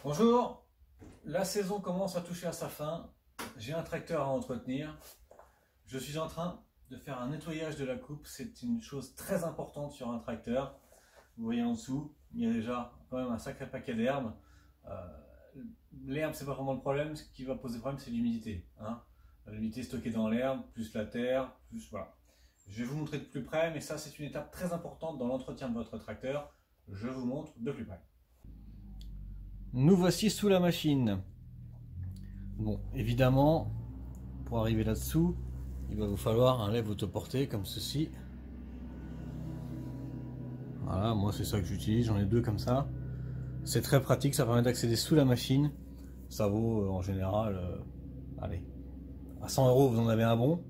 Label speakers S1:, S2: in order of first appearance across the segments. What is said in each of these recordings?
S1: Bonjour, la saison commence à toucher à sa fin, j'ai un tracteur à entretenir, je suis en train de faire un nettoyage de la coupe, c'est une chose très importante sur un tracteur. Vous voyez en dessous, il y a déjà quand même un sacré paquet d'herbe. L'herbe c'est pas vraiment le problème, ce qui va poser problème c'est l'humidité. L'humidité stockée dans l'herbe, plus la terre, plus voilà. Je vais vous montrer de plus près, mais ça c'est une étape très importante dans l'entretien de votre tracteur. Je vous montre de plus près. Nous voici sous la machine. Bon, évidemment, pour arriver là-dessous, il va vous falloir un lève autoporté comme ceci. Voilà, moi c'est ça que j'utilise, j'en ai deux comme ça. C'est très pratique, ça permet d'accéder sous la machine. Ça vaut en général, allez, à 100 € vous en avez un bon.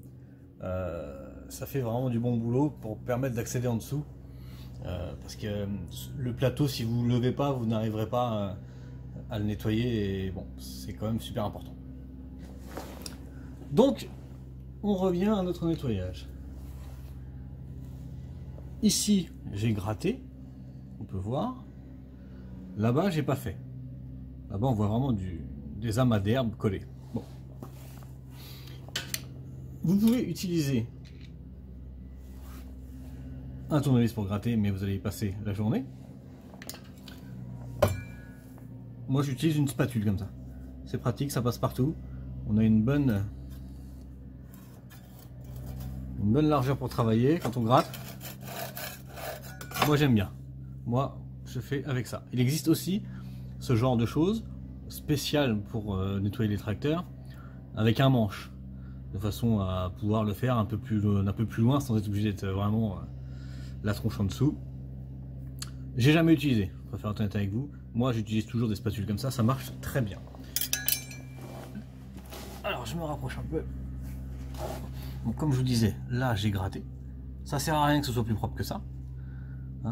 S1: Ça fait vraiment du bon boulot pour permettre d'accéder en dessous. Parce que le plateau, si vous ne le levez pas, vous n'arriverez pas à le nettoyer et bon, c'est quand même super important. Donc, on revient à notre nettoyage. Ici, j'ai gratté, on peut voir. Là-bas, j'ai pas fait. Là-bas, on voit vraiment des amas d'herbe collés. Bon. Vous pouvez utiliser un tournevis pour gratter, mais vous allez y passer la journée. Moi j'utilise une spatule comme ça. C'est pratique, ça passe partout. On a une bonne largeur pour travailler quand on gratte. Moi j'aime bien. Moi je fais avec ça. Il existe aussi ce genre de choses spéciales pour nettoyer les tracteurs avec un manche. De façon à pouvoir le faire un peu plus loin sans être obligé d'être vraiment la tronche en dessous. J'ai jamais utilisé, je préfère être honnête avec vous. Moi j'utilise toujours des spatules comme ça marche très bien. Alors je me rapproche un peu. Donc, comme je vous disais, là j'ai gratté. Ça sert à rien que ce soit plus propre que ça.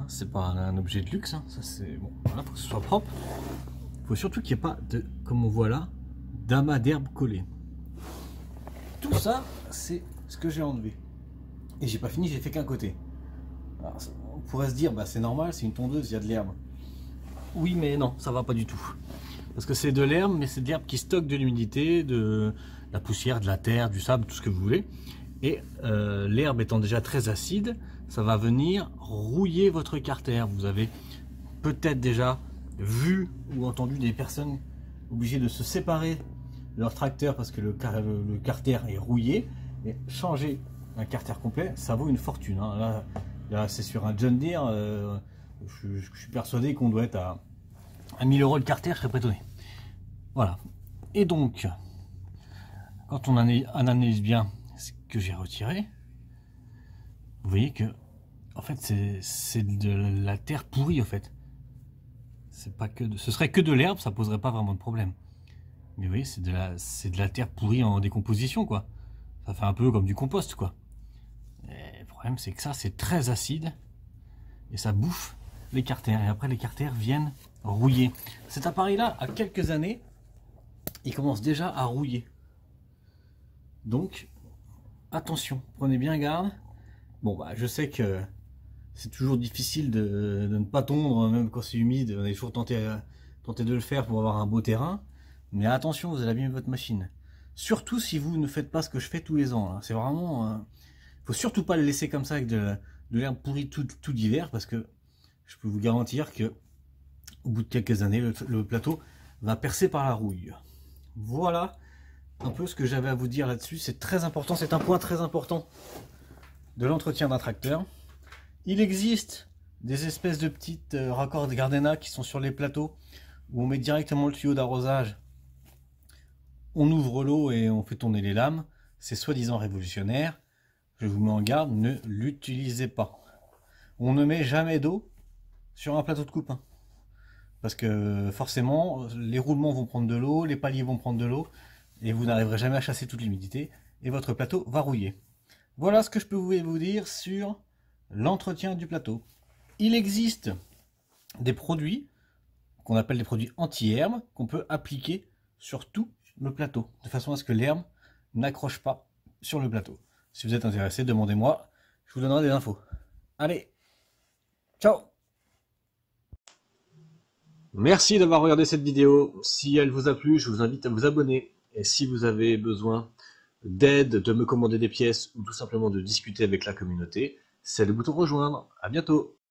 S1: C'est pas un objet de luxe. Ça c'est bon. Voilà, faut que ce soit propre. Il faut surtout qu'il n'y ait pas de, comme on voit là, d'amas d'herbe collé. Tout ça, c'est ce que j'ai enlevé. Et j'ai pas fini, j'ai fait qu'un côté. Alors, on pourrait se dire, bah, c'est normal, c'est une tondeuse, il y a de l'herbe. Oui, mais non, ça va pas du tout. Parce que c'est de l'herbe, mais c'est de l'herbe qui stocke de l'humidité, de la poussière, de la terre, du sable, tout ce que vous voulez. Et l'herbe étant déjà très acide, ça va venir rouiller votre carter. Vous avez peut-être déjà vu ou entendu des personnes obligées de se séparer de leur tracteur parce que le carter est rouillé. Et changer un carter complet, ça vaut une fortune. Là c'est sur un John Deere. Je suis persuadé qu'on doit être à 1000 € le carter, je serais pas étonné. Voilà. Et donc, quand on analyse bien ce que j'ai retiré, vous voyez que, en fait, c'est de la terre pourrie, en fait. C'est pas que ce serait que de l'herbe, ça poserait pas vraiment de problème. Mais vous voyez, c'est de la terre pourrie en décomposition, quoi. Ça fait un peu comme du compost, quoi. Et le problème, c'est que ça, c'est très acide et ça bouffe les carters, et après les carters viennent rouiller. Cet appareil là a quelques années, il commence déjà à rouiller, donc attention, prenez bien garde. Bon bah je sais que c'est toujours difficile de ne pas tondre, même quand c'est humide, on est toujours tenté de le faire pour avoir un beau terrain, mais attention, vous allez abîmer votre machine, surtout si vous ne faites pas ce que je fais tous les ans. C'est vraiment faut surtout pas le laisser comme ça avec de l'herbe pourrie tout l'hiver, parce que je peux vous garantir que au bout de quelques années, le plateau va percer par la rouille. Voilà un peu ce que j'avais à vous dire là-dessus. C'est très important, c'est un point très important de l'entretien d'un tracteur. Il existe des espèces de petites raccords de Gardena qui sont sur les plateaux où on met directement le tuyau d'arrosage. On ouvre l'eau et on fait tourner les lames. C'est soi-disant révolutionnaire. Je vous mets en garde, ne l'utilisez pas. On ne met jamais d'eau sur un plateau de coupe. Parce que forcément, les roulements vont prendre de l'eau, les paliers vont prendre de l'eau, et vous n'arriverez jamais à chasser toute l'humidité, et votre plateau va rouiller. Voilà ce que je peux vous dire sur l'entretien du plateau. Il existe des produits qu'on appelle des produits anti-herbe qu'on peut appliquer sur tout le plateau, de façon à ce que l'herbe n'accroche pas sur le plateau. Si vous êtes intéressé, demandez-moi, je vous donnerai des infos. Allez, ciao! Merci d'avoir regardé cette vidéo. Si elle vous a plu, je vous invite à vous abonner. Et si vous avez besoin d'aide, de me commander des pièces ou tout simplement de discuter avec la communauté, c'est le bouton rejoindre. À bientôt.